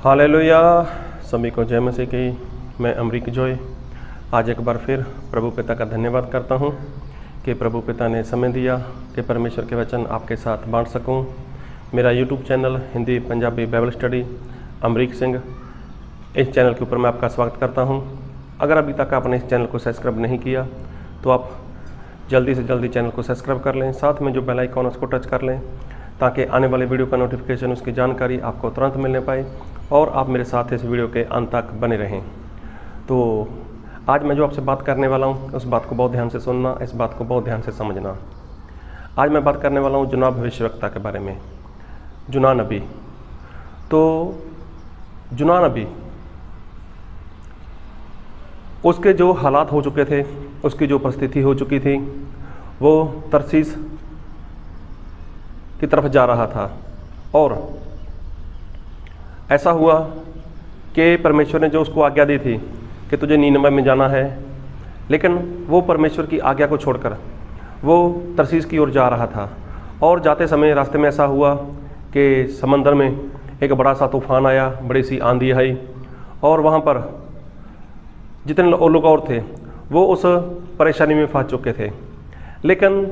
Hallelujah. सभी को जय मसीह की। मैं अमरीक जॉय आज एक बार फिर प्रभु पिता का धन्यवाद करता हूँ कि प्रभु पिता ने समय दिया कि परमेश्वर के वचन आपके साथ बांट सकूँ। मेरा YouTube channel Hindi Punjabi Bible study Amrik Singh, इस चैनल के ऊपर मैं आपका स्वागत करता हूँ। अगर अभी तक आपने इस चैनल को सब्सक्राइब नहीं किया तो आप जल्दी से जल्दी चैनल को सब्सक्राइब कर लें, साथ में जो बेल आइकॉन उसको टच कर लें ताकि आने वाले वीडियो का नोटिफिकेशन, उसकी जानकारी आपको तुरंत मिलने पाए और आप मेरे साथ इस वीडियो के अंत तक बने रहें। तो आज मैं जो आपसे बात करने वाला हूँ उस बात को बहुत ध्यान से सुनना, इस बात को बहुत ध्यान से समझना। आज मैं बात करने वाला हूँ जुना भविष्यवक्ता के बारे में। जुना नबी। तो जुना नबी, उसके जो हालात हो चुके थे, उसकी जो परिस्थिति हो चुकी थी, वो तरसीस की तरफ जा रहा था और ऐसा हुआ कि परमेश्वर ने जो उसको आज्ञा दी थी कि तुझे नीनवे में जाना है, लेकिन वो परमेश्वर की आज्ञा को छोड़कर वो तरसीस की ओर जा रहा था। और जाते समय रास्ते में ऐसा हुआ कि समंदर में एक बड़ा सा तूफान आया, बड़ी सी आंधी आई और वहाँ पर जितने लोग और थे वो उस परेशानी में फंस चुके थे। लेकिन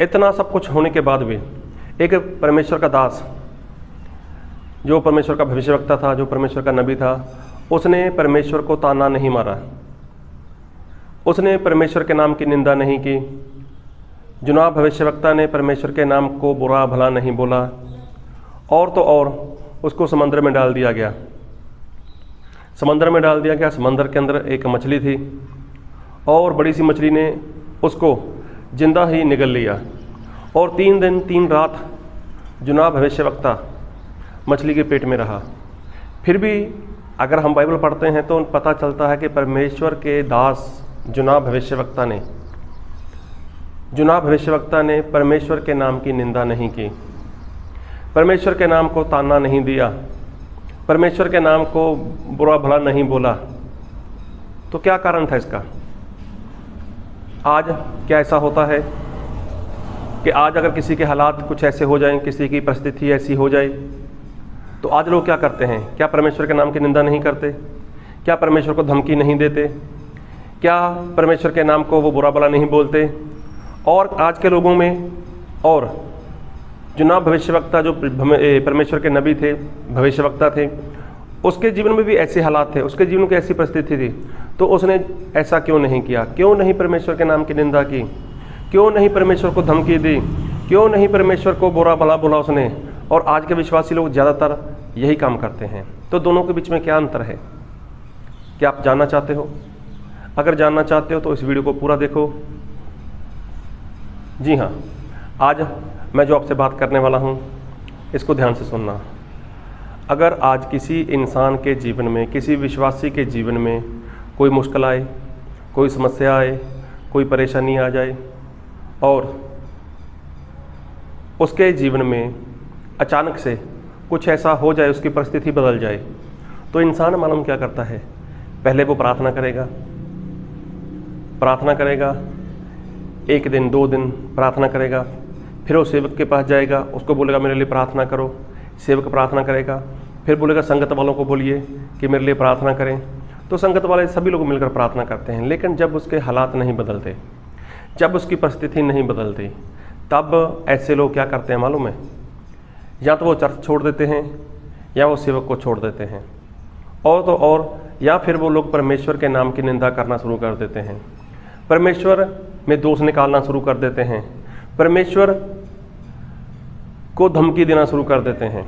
इतना सब कुछ होने के बाद भी एक परमेश्वर का दास, जो परमेश्वर का भविष्यवक्ता था, जो परमेश्वर का नबी था, उसने परमेश्वर को ताना नहीं मारा, उसने परमेश्वर के नाम की निंदा नहीं की। जुना भविष्यवक्ता ने परमेश्वर के नाम को बुरा भला नहीं बोला और तो और उसको समंदर में डाल दिया गया। समंदर में डाल दिया गया। समंदर के अंदर एक मछली थी और बड़ी सी मछली ने उसको जिंदा ही निगल लिया और 3 दिन 3 रात जुना भविष्यवक्ता मछली के पेट में रहा। फिर भी अगर हम बाइबल पढ़ते हैं तो पता चलता है कि परमेश्वर के दास जुना भविष्यवक्ता ने परमेश्वर के नाम की निंदा नहीं की, परमेश्वर के नाम को ताना नहीं दिया, परमेश्वर के नाम को बुरा भला नहीं बोला। तो क्या कारण था इसका? आज क्या ऐसा होता है कि आज अगर किसी के हालात कुछ ऐसे हो जाएं, किसी की परिस्थिति ऐसी हो जाए, तो आज लोग क्या करते हैं? क्या परमेश्वर के नाम की निंदा नहीं करते? क्या परमेश्वर को धमकी नहीं देते? क्या परमेश्वर के नाम को वो बुरा भला नहीं बोलते? और आज के लोगों में और जुना भविष्यवक्ता जो परमेश्वर के नबी थे, भविष्यवक्ता थे, उसके जीवन में भी ऐसे हालात थे, उसके जीवन की ऐसी परिस्थिति थी, तो उसने ऐसा क्यों नहीं किया? क्यों नहीं परमेश्वर के नाम की निंदा की? क्यों नहीं परमेश्वर को धमकी दी? क्यों नहीं परमेश्वर को बुरा भला बोला उसने? और आज के विश्वासी लोग ज़्यादातर यही काम करते हैं। तो दोनों के बीच में क्या अंतर है? क्या आप जानना चाहते हो? अगर जानना चाहते हो तो इस वीडियो को पूरा देखो। जी हाँ, आज मैं जो आपसे बात करने वाला हूँ इसको ध्यान से सुनना। अगर आज किसी इंसान के जीवन में, किसी विश्वासी के जीवन में कोई मुश्किल आए, कोई समस्या आए, कोई परेशानी आ जाए और उसके जीवन में अचानक से कुछ ऐसा हो जाए, उसकी परिस्थिति बदल जाए, तो इंसान मालूम क्या करता है? पहले वो प्रार्थना करेगा, 1 दिन 2 दिन प्रार्थना करेगा, फिर वो सेवक के पास जाएगा, उसको बोलेगा मेरे लिए प्रार्थना करो। सेवक प्रार्थना करेगा, फिर बोलेगा संगत वालों को बोलिए कि मेरे लिए प्रार्थना करें। तो संगत वाले सभी लोग मिलकर प्रार्थना करते हैं। लेकिन जब उसके हालात नहीं बदलते, जब उसकी परिस्थिति नहीं बदलती, तब ऐसे लोग क्या करते हैं मालूम है? या तो वो चर्च छोड़ देते हैं या वो सेवक को छोड़ देते हैं, और तो और या फिर वो लोग परमेश्वर के नाम की निंदा करना शुरू कर देते हैं, परमेश्वर में दोष निकालना शुरू कर देते हैं, परमेश्वर को धमकी देना शुरू कर देते हैं।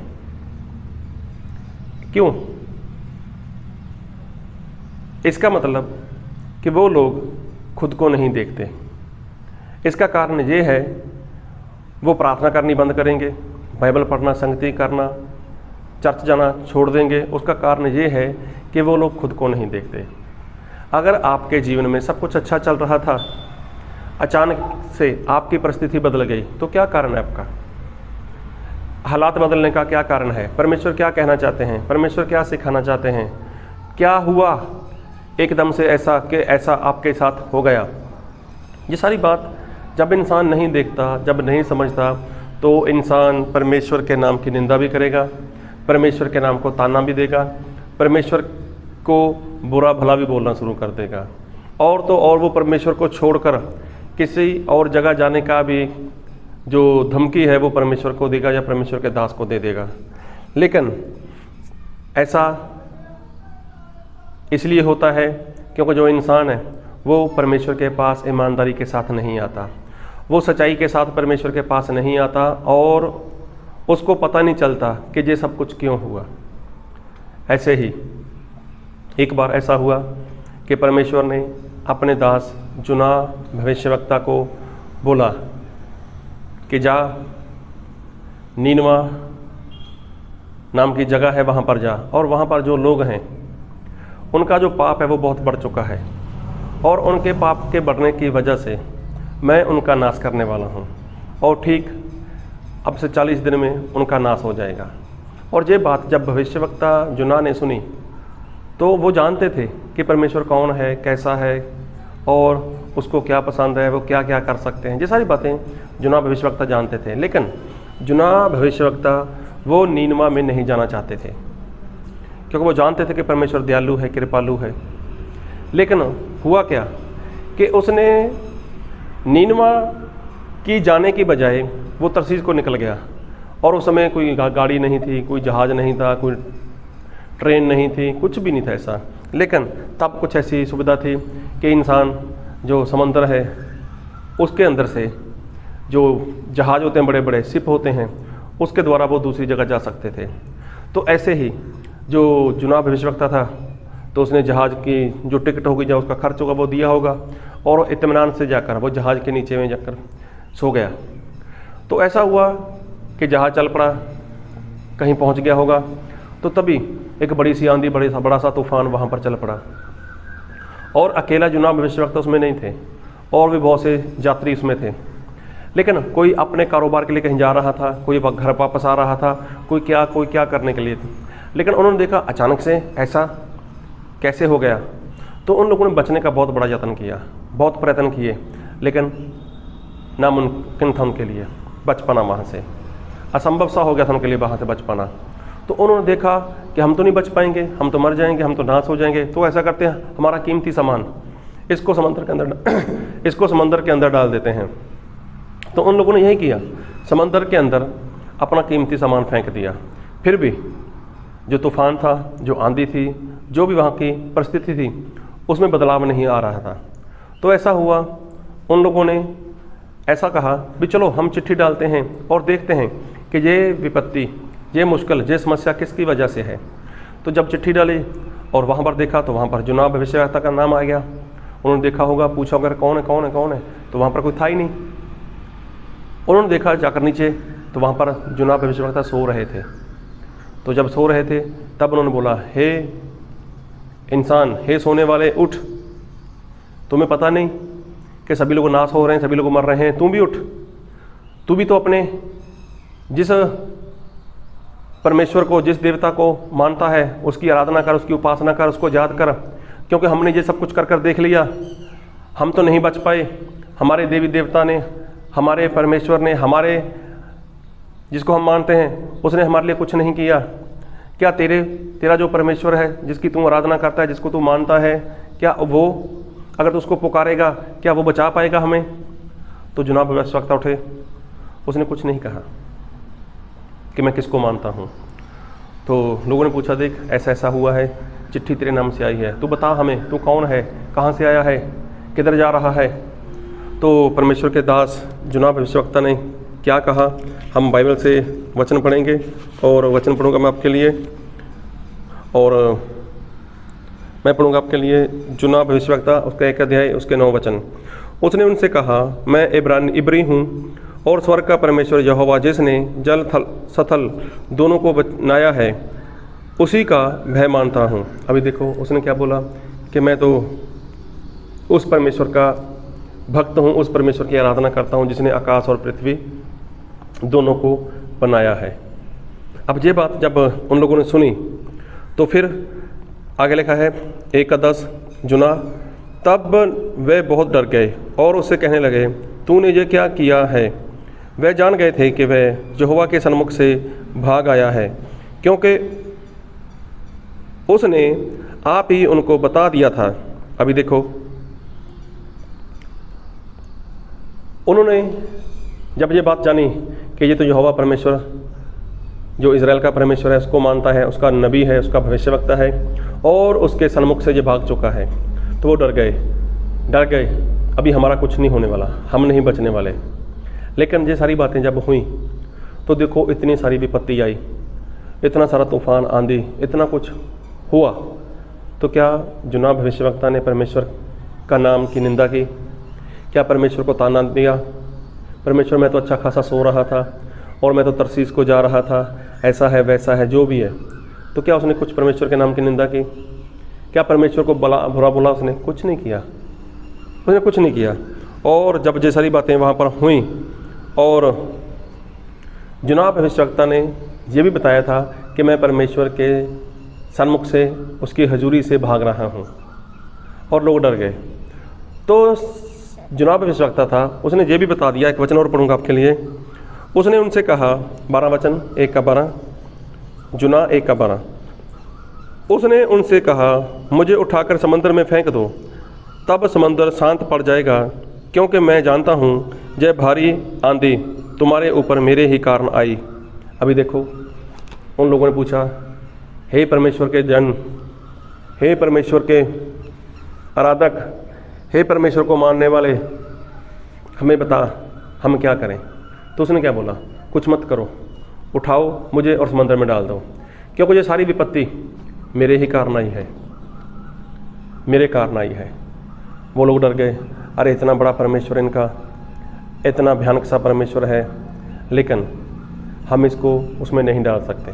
क्यों? इसका मतलब कि वो लोग खुद को नहीं देखते। इसका कारण ये है, वो प्रार्थना करनी बंद करेंगे, बाइबल पढ़ना, संगति करना, चर्च जाना छोड़ देंगे। उसका कारण ये है कि वो लोग खुद को नहीं देखते। अगर आपके जीवन में सब कुछ अच्छा चल रहा था, अचानक से आपकी परिस्थिति बदल गई, तो क्या कारण है आपका? हालात बदलने का क्या कारण है? परमेश्वर क्या कहना चाहते हैं? परमेश्वर क्या सिखाना चाहते हैं? क्या हुआ एकदम से ऐसा कि ऐसा आपके साथ हो गया? ये सारी बात जब इंसान नहीं देखता, जब नहीं समझता, तो इंसान परमेश्वर के नाम की निंदा भी करेगा, परमेश्वर के नाम को ताना भी देगा, परमेश्वर को बुरा भला भी बोलना शुरू कर देगा, और तो और वो परमेश्वर को छोड़कर किसी और जगह जाने का भी जो धमकी है वो परमेश्वर को देगा या परमेश्वर के दास को दे देगा। लेकिन ऐसा इसलिए होता है क्योंकि जो इंसान है वो परमेश्वर के पास ईमानदारी के साथ नहीं आता, वो सच्चाई के साथ परमेश्वर के पास नहीं आता, और उसको पता नहीं चलता कि ये सब कुछ क्यों हुआ। ऐसे ही एक बार ऐसा हुआ कि परमेश्वर ने अपने दास जुना भविष्यवक्ता को बोला कि जा नीनवा नाम की जगह है वहाँ पर जा, और वहाँ पर जो लोग हैं उनका जो पाप है वो बहुत बढ़ चुका है, और उनके पाप के बढ़ने की वजह से मैं उनका नाश करने वाला हूँ, और ठीक अब से 40 दिन में उनका नाश हो जाएगा। और ये बात जब भविष्यवक्ता जुना ने सुनी तो वो जानते थे कि परमेश्वर कौन है, कैसा है, और उसको क्या पसंद है, वो क्या क्या कर सकते हैं, ये सारी बातें जुना भविष्यवक्ता जानते थे। लेकिन जुना भविष्यवक्ता वो नीनवा में नहीं जाना चाहते थे, क्योंकि वो जानते थे कि परमेश्वर दयालु है, कृपालु है। लेकिन हुआ क्या कि उसने नीनवा की जाने की बजाय वो तरसीस को निकल गया, और उस समय कोई गाड़ी नहीं थी, कोई जहाज़ नहीं था, कोई ट्रेन नहीं थी, कुछ भी नहीं था ऐसा। लेकिन तब कुछ ऐसी सुविधा थी कि इंसान जो समंदर है उसके अंदर से जो जहाज़ होते हैं, बड़े बड़े शिप होते हैं, उसके द्वारा वो दूसरी जगह जा सकते थे। तो ऐसे ही जो जुना भविष्यवक्ता था तो उसने जहाज़ की जो टिकट होगी या उसका खर्च होगा वो दिया होगा, और इत्मीनान से जाकर वो जहाज़ के नीचे में जाकर सो गया। तो ऐसा हुआ कि जहाज़ चल पड़ा, कहीं पहुंच गया होगा, तो तभी एक बड़ी सी आंधी, बड़ा सा तूफान वहाँ पर चल पड़ा, और अकेला जुना भविष्यवक्ता उसमें नहीं थे, और भी बहुत से यात्री उसमें थे। लेकिन कोई अपने कारोबार के लिए कहीं जा रहा था, कोई घर वापस आ रहा था, कोई क्या करने के लिए था। लेकिन उन्होंने देखा अचानक से ऐसा कैसे हो गया, तो उन लोगों ने बचने का बहुत बड़ा यत्न किया, बहुत प्रयत्न किए, लेकिन नामुमकिन था उनके लिए बच पाना, वहाँ से असंभव सा हो गया था उनके लिए वहाँ से बच पाना। तो उन्होंने देखा कि हम तो नहीं बच पाएंगे, हम तो मर जाएंगे, हम तो नाश हो जाएंगे। तो ऐसा करते हैं, हमारा कीमती सामान इसको समंदर के अंदर डाल देते हैं। तो उन लोगों ने यही किया, समंदर के अंदर अपना कीमती सामान फेंक दिया। फिर भी जो तूफान था, जो आंधी थी, जो भी वहाँ की परिस्थिति थी, उसमें बदलाव नहीं आ रहा था। तो ऐसा हुआ, उन लोगों ने ऐसा कहा भी चलो हम चिट्ठी डालते हैं और देखते हैं कि ये विपत्ति, ये मुश्किल, ये समस्या किसकी वजह से है। तो जब चिट्ठी डाली और वहाँ पर देखा तो वहाँ पर जुना भविष्यवक्ता का नाम आ गया। उन्होंने देखा होगा, पूछा होगा कौन है कौन है कौन है, तो वहाँ पर कोई था ही नहीं। उन्होंने देखा जाकर नीचे तो वहाँ पर जुना भविष्यवक्ता सो रहे थे। तो जब सो रहे थे तब उन्होंने बोला, हे इंसान, हे सोने वाले, उठ, तुम्हें पता नहीं कि सभी लोग नाश हो रहे हैं, सभी लोग मर रहे हैं, तुम भी उठ, तू भी तो अपने जिस परमेश्वर को, जिस देवता को मानता है उसकी आराधना कर, उसकी उपासना कर, उसको याद कर, क्योंकि हमने ये सब कुछ कर कर देख लिया, हम तो नहीं बच पाए, हमारे देवी देवता ने, हमारे परमेश्वर ने, हमारे जिसको हम मानते हैं उसने हमारे लिए कुछ नहीं किया। क्या तेरा जो परमेश्वर है, जिसकी तू आराधना करता है, जिसको तू मानता है, क्या वो, अगर तू उसको पुकारेगा, क्या वो बचा पाएगा हमें? तो जुना भविष्यवक्ता उठे, उसने कुछ नहीं कहा कि मैं किसको मानता हूँ। तो लोगों ने पूछा, देख ऐसा ऐसा हुआ है, चिट्ठी तेरे नाम से आई है, तू बता हमें, तू कौन है, कहाँ से आया है, किधर जा रहा है। तो परमेश्वर के दास जुना भविष्यवक्ता ने क्या कहा, हम बाइबल से वचन पढ़ेंगे, और वचन पढ़ूंगा मैं आपके लिए, और मैं पढ़ूंगा आपके लिए जुना भविष्यवक्ता उसका 1 अध्याय उसके 9 वचन। उसने उनसे कहा, मैं इब्री हूँ और स्वर्ग का परमेश्वर यहोवा, जिसने जल थल सथल दोनों को बनाया है, उसी का भय मानता हूँ। अभी देखो उसने क्या बोला कि मैं तो उस परमेश्वर का भक्त हूँ, उस परमेश्वर की आराधना करता हूँ जिसने आकाश और पृथ्वी दोनों को बनाया है। अब ये बात जब उन लोगों ने सुनी तो फिर आगे लिखा है 1:10, जुना, तब वे बहुत डर गए और उससे कहने लगे, तूने ये क्या किया है? वे जान गए थे कि वह यहोवा के सन्मुख से भाग आया है, क्योंकि उसने आप ही उनको बता दिया था। अभी देखो, उन्होंने जब ये बात जानी कि ये तो यहोवा परमेश्वर जो इज़राइल का परमेश्वर है उसको मानता है, उसका नबी है, उसका भविष्यवक्ता है, और उसके सन्मुख से ये भाग चुका है, तो वो डर गए। अभी हमारा कुछ नहीं होने वाला, हम नहीं बचने वाले। लेकिन ये सारी बातें जब हुई तो देखो, इतनी सारी विपत्ति आई, इतना सारा तूफान, आंधी, इतना कुछ हुआ, तो क्या यूनाह भविष्यवक्ता ने परमेश्वर का नाम की निंदा की? क्या परमेश्वर को ताना दिया? परमेश्वर, मैं तो अच्छा खासा सो रहा था और मैं तो तरसीस को जा रहा था, ऐसा है वैसा है, जो भी है। तो क्या उसने कुछ परमेश्वर के नाम की निंदा की? क्या परमेश्वर को बुरा बोला उसने? कुछ नहीं किया, उसने कुछ नहीं किया। और जब ये सारी बातें वहाँ पर हुई और यूनाह भविष्यवक्ता ने ये भी बताया था कि मैं परमेश्वर के सन्मुख से, उसकी हजूरी से भाग रहा हूँ, और लोग डर गए। तो यूनाह भविष्यवक्ता था, उसने ये भी बता दिया, एक वचन और पढ़ूंगा आपके लिए। उसने उनसे कहा, 12 वचन 1:12, यूनाह 1:12। उसने उनसे कहा, मुझे उठाकर समंदर में फेंक दो, तब समंदर शांत पड़ जाएगा, क्योंकि मैं जानता हूँ यह भारी आंधी तुम्हारे ऊपर मेरे ही कारण आई। अभी देखो, उन लोगों ने पूछा, हे परमेश्वर के जन, हे परमेश्वर के आराधक, हे परमेश्वर को मानने वाले, हमें बता हम क्या करें? तो उसने क्या बोला? कुछ मत करो, उठाओ मुझे और समंदर में डाल दो, क्योंकि ये सारी विपत्ति मेरे ही कारण आई है, मेरे कारण आई है। वो लोग डर गए, अरे इतना बड़ा परमेश्वर इनका, इतना भयानक सा परमेश्वर है, लेकिन हम इसको उसमें नहीं डाल सकते।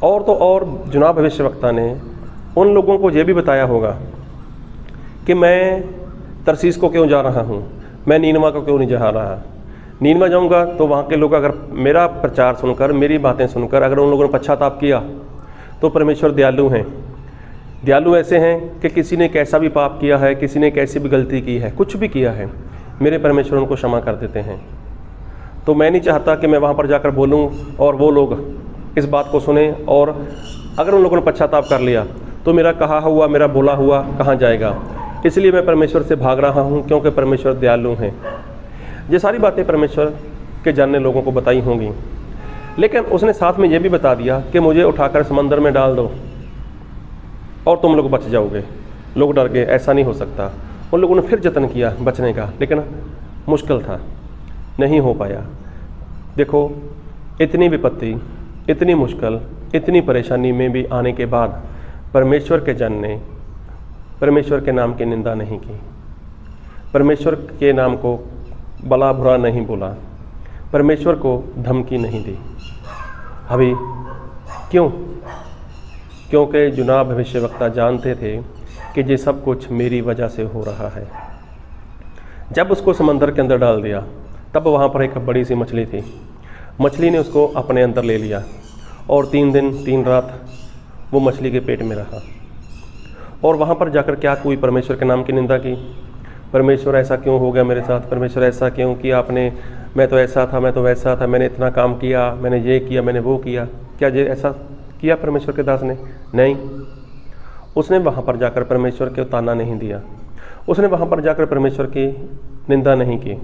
और तो और यूनाह भविष्यवक्ता ने उन लोगों को ये भी बताया होगा कि मैं तरसीस को क्यों जा रहा हूँ, मैं नीनवा को क्यों नहीं जा रहा। नीनवा जाऊँगा तो वहाँ के लोग अगर मेरा प्रचार सुनकर, मेरी बातें सुनकर अगर उन लोगों ने पश्चाताप किया, तो परमेश्वर दयालु हैं। दयालु ऐसे हैं कि किसी ने कैसा भी पाप किया है, किसी ने कैसी भी गलती की है, कुछ भी किया है, मेरे परमेश्वर उनको क्षमा कर देते हैं। तो मैं नहीं चाहता कि मैं वहाँ पर जाकर बोलूँ और वो लोग इस बात को सुने, और अगर उन लोगों ने पश्चाताप कर लिया तो मेरा कहा हुआ, मेरा बोला हुआ कहाँ जाएगा। इसलिए मैं परमेश्वर से भाग रहा हूँ, क्योंकि परमेश्वर दयालु हैं। ये सारी बातें परमेश्वर के जन ने लोगों को बताई होंगी, लेकिन उसने साथ में ये भी बता दिया कि मुझे उठाकर समंदर में डाल दो और तुम लोग बच जाओगे। लोग डर गए, ऐसा नहीं हो सकता। उन लोगों ने फिर जतन किया बचने का, लेकिन मुश्किल था, नहीं हो पाया। देखो, इतनी विपत्ति, इतनी मुश्किल, इतनी परेशानी में भी आने के बाद परमेश्वर के जन ने परमेश्वर के नाम की निंदा नहीं की, परमेश्वर के नाम को भला बुरा नहीं बोला, परमेश्वर को धमकी नहीं दी। अभी क्यों? क्योंकि यूनाह भविष्यवक्ता जानते थे कि ये सब कुछ मेरी वजह से हो रहा है। जब उसको समंदर के अंदर डाल दिया, तब वहाँ पर एक बड़ी सी मछली थी। मछली ने उसको अपने अंदर ले लिया और 3 दिन 3 रात वो मछली के पेट में रहा। और वहाँ पर जाकर क्या कोई परमेश्वर के नाम की निंदा की? परमेश्वर ऐसा क्यों हो गया मेरे साथ, परमेश्वर ऐसा क्यों किया आपने, मैं तो ऐसा था, मैं तो वैसा था, मैंने इतना काम किया, मैंने ये किया, मैंने वो किया। क्या ये ऐसा किया परमेश्वर के दास ने? नहीं। उसने वहाँ पर जाकर परमेश्वर को ताना नहीं दिया, उसने वहाँ पर जाकर परमेश्वर की निंदा नहीं की।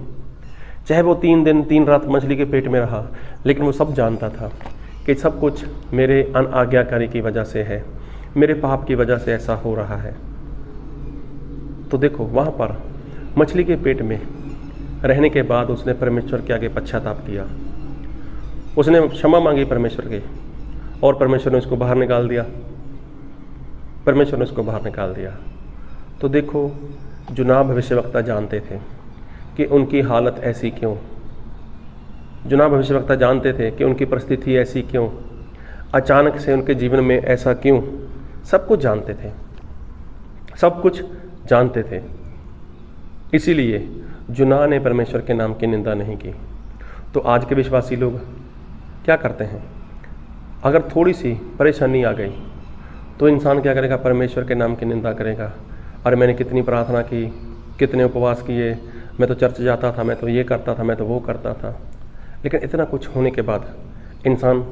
चाहे वो 3 दिन 3 रात मछली के पेट में रहा, लेकिन वो सब जानता था कि सब कुछ मेरे अनाज्ञाकारी की वजह से है, मेरे पाप की वजह से ऐसा हो रहा है। तो देखो, वहाँ पर मछली के पेट में रहने के बाद उसने परमेश्वर के आगे पश्चाताप किया, उसने क्षमा मांगी परमेश्वर की, और परमेश्वर ने उसको बाहर निकाल दिया, परमेश्वर ने उसको बाहर निकाल दिया। तो देखो, यूनाह भविष्यवक्ता जानते थे कि उनकी हालत ऐसी क्यों, यूनाह भविष्यवक्ता जानते थे कि उनकी परिस्थिति ऐसी क्यों, अचानक से उनके जीवन में ऐसा क्यों, सब कुछ जानते थे, सब कुछ जानते थे। इसीलिए यूनाह ने परमेश्वर के नाम की निंदा नहीं की। तो आज के विश्वासी लोग क्या करते हैं? अगर थोड़ी सी परेशानी आ गई तो इंसान क्या करेगा? परमेश्वर के नाम की निंदा करेगा। अरे मैंने कितनी प्रार्थना की, कितने उपवास किए, मैं तो चर्च जाता था, मैं तो ये करता था, मैं तो वो करता था। लेकिन इतना कुछ होने के बाद इंसान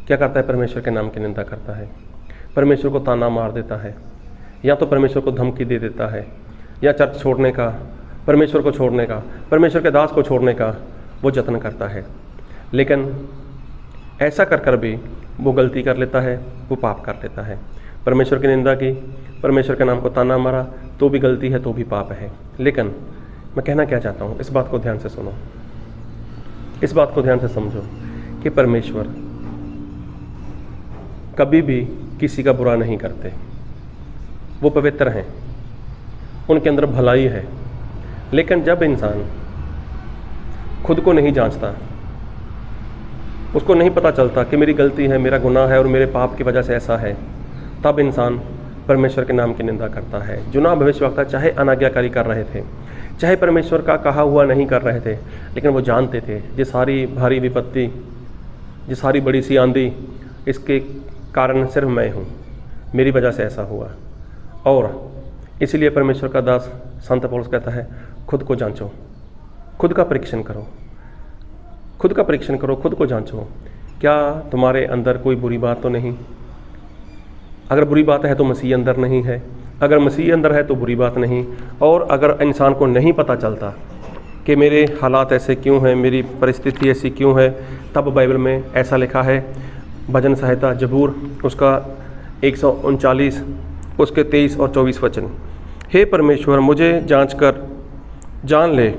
क्या करता है? परमेश्वर के नाम की निंदा करता है, परमेश्वर को ताना मार देता है, या तो परमेश्वर को धमकी दे देता है, या चर्च छोड़ने का, परमेश्वर को छोड़ने का, परमेश्वर के दास को छोड़ने का वो जतन करता है। लेकिन ऐसा कर कर भी वो गलती कर लेता है, वो पाप कर लेता है। परमेश्वर की निंदा की, परमेश्वर के नाम को ताना मारा, तो भी गलती है, तो भी पाप है। लेकिन मैं कहना क्या चाहता हूँ, इस बात को ध्यान से सुनो, इस बात को ध्यान से समझो कि परमेश्वर कभी भी किसी का बुरा नहीं करते। वो पवित्र हैं, उनके अंदर भलाई है। लेकिन जब इंसान खुद को नहीं जांचता, उसको नहीं पता चलता कि मेरी गलती है, मेरा गुनाह है और मेरे पाप की वजह से ऐसा है, तब इंसान परमेश्वर के नाम की निंदा करता है। यूना भविष्यवक्ता चाहे अनाज्ञाकारी कर रहे थे, चाहे परमेश्वर का कहा हुआ नहीं कर रहे थे, लेकिन वो जानते थे ये सारी भारी विपत्ति, ये सारी बड़ी सी आंधी, इसके कारण सिर्फ मैं हूँ, मेरी वजह से ऐसा हुआ। और इसीलिए परमेश्वर का दास संत पौलुस कहता है, खुद को जांचो, खुद का परीक्षण करो, खुद का परीक्षण करो, खुद को जांचो, क्या तुम्हारे अंदर कोई बुरी बात तो नहीं? अगर बुरी बात है तो मसीह अंदर नहीं है, अगर मसीह अंदर है तो बुरी बात नहीं। और अगर इंसान को नहीं पता चलता कि मेरे हालात ऐसे क्यों हैं, मेरी परिस्थिति ऐसी क्यों है, तब बाइबल में ऐसा लिखा है, भजन संहिता जबूर उसका 139 उसके 23 और 24 वचन, हे परमेश्वर मुझे जांच कर जान ले,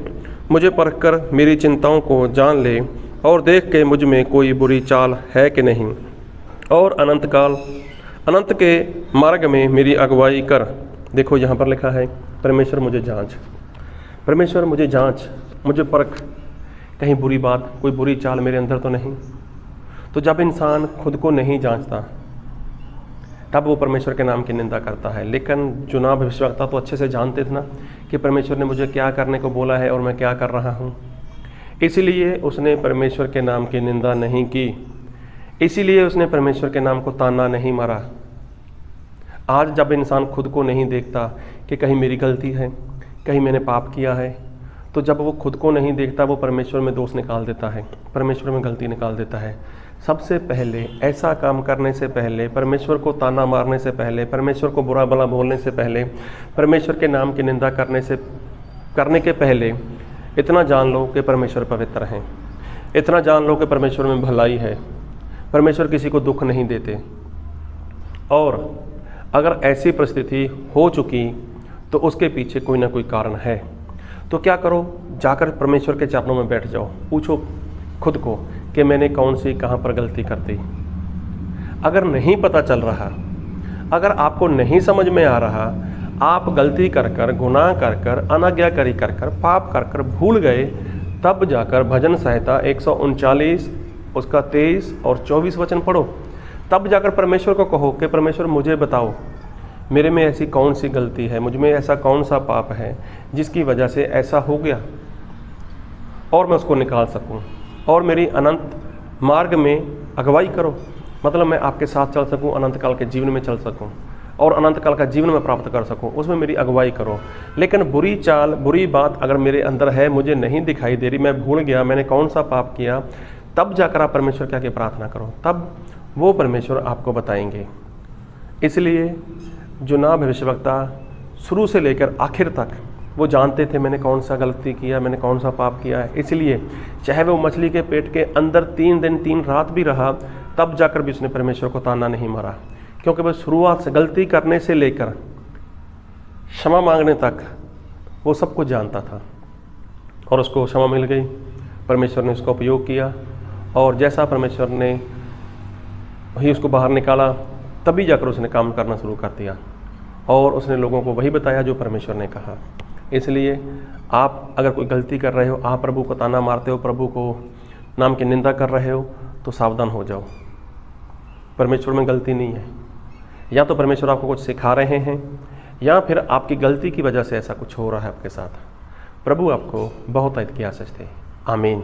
मुझे परख कर मेरी चिंताओं को जान ले, और देख के मुझ में कोई बुरी चाल है कि नहीं, और अनंत के मार्ग में मेरी अगुवाई कर। देखो यहाँ पर लिखा है, परमेश्वर मुझे जांच, परमेश्वर मुझे जांच, मुझे परख, कहीं बुरी बात, कोई बुरी चाल मेरे अंदर तो नहीं। तो जब इंसान खुद को नहीं जांचता, तब वो परमेश्वर के नाम की निंदा करता है। लेकिन यूना भविष्यवक्ता तो अच्छे से जानते थे ना कि परमेश्वर ने मुझे क्या करने को बोला है और मैं क्या कर रहा हूँ, इसीलिए उसने परमेश्वर के नाम की निंदा नहीं की, इसीलिए उसने परमेश्वर के नाम को ताना नहीं मारा। आज जब इंसान खुद को नहीं देखता कि कहीं मेरी गलती है, कहीं मैंने पाप किया है, तो जब वो खुद को नहीं देखता, वो परमेश्वर में दोष निकाल देता है, परमेश्वर में गलती निकाल देता है। सबसे पहले ऐसा काम करने से पहले, परमेश्वर को ताना मारने से पहले, परमेश्वर को बुरा भला बोलने से पहले, परमेश्वर के नाम की निंदा करने के पहले इतना जान लो कि परमेश्वर पवित्र हैं, इतना जान लो कि परमेश्वर में भलाई है, परमेश्वर किसी को दुख नहीं देते। और अगर ऐसी परिस्थिति हो चुकी तो उसके पीछे कोई ना कोई कारण है। तो क्या करो, जाकर परमेश्वर के चरणों में बैठ जाओ, पूछो खुद को कि मैंने कौन सी कहाँ पर गलती कर दी। अगर नहीं पता चल रहा, अगर आपको नहीं समझ में आ रहा, आप गलती कर कर, गुनाह कर कर, अनाज्ञाकारी कर कर, पाप कर कर भूल गए, तब जाकर भजन संहिता 139 उसका 23 और 24 वचन पढ़ो। तब जाकर परमेश्वर को कहो कि परमेश्वर मुझे बताओ, मेरे में ऐसी कौन सी गलती है, मुझ में ऐसा कौन सा पाप है जिसकी वजह से ऐसा हो गया, और मैं उसको निकाल सकूं, और मेरी अनंत मार्ग में अगुवाई करो। मतलब मैं आपके साथ चल सकूं, अनंत काल के जीवन में चल सकूं, और अनंत काल का जीवन में प्राप्त कर सकूं, उसमें मेरी अगुवाई करो। लेकिन बुरी चाल, बुरी बात अगर मेरे अंदर है, मुझे नहीं दिखाई दे रही, मैं भूल गया मैंने कौन सा पाप किया, तब जाकर आप परमेश्वर क्या प्रार्थना करो, तब वो परमेश्वर आपको बताएंगे। इसलिए यूना भविष्यवक्ता शुरू से लेकर आखिर तक वो जानते थे मैंने कौन सा गलती किया, मैंने कौन सा पाप किया है। इसलिए चाहे वो मछली के पेट के अंदर 3 दिन 3 रात भी रहा, तब जाकर भी उसने परमेश्वर को ताना नहीं मारा, क्योंकि वह शुरुआत से गलती करने से लेकर क्षमा मांगने तक वो सब कुछ जानता था, और उसको क्षमा मिल गई, परमेश्वर ने उसका उपयोग किया, और जैसा परमेश्वर ने वही उसको बाहर निकाला, तभी जाकर उसने काम करना शुरू कर दिया, और उसने लोगों को वही बताया जो परमेश्वर ने कहा। इसलिए आप अगर कोई गलती कर रहे हो, आप प्रभु को ताना मारते हो, प्रभु को नाम की निंदा कर रहे हो, तो सावधान हो जाओ, परमेश्वर में गलती नहीं है। या तो परमेश्वर आपको कुछ सिखा रहे हैं, या फिर आपकी गलती की वजह से ऐसा कुछ हो रहा है आपके साथ। प्रभु आपको बहुत की आशीष दे। आमीन।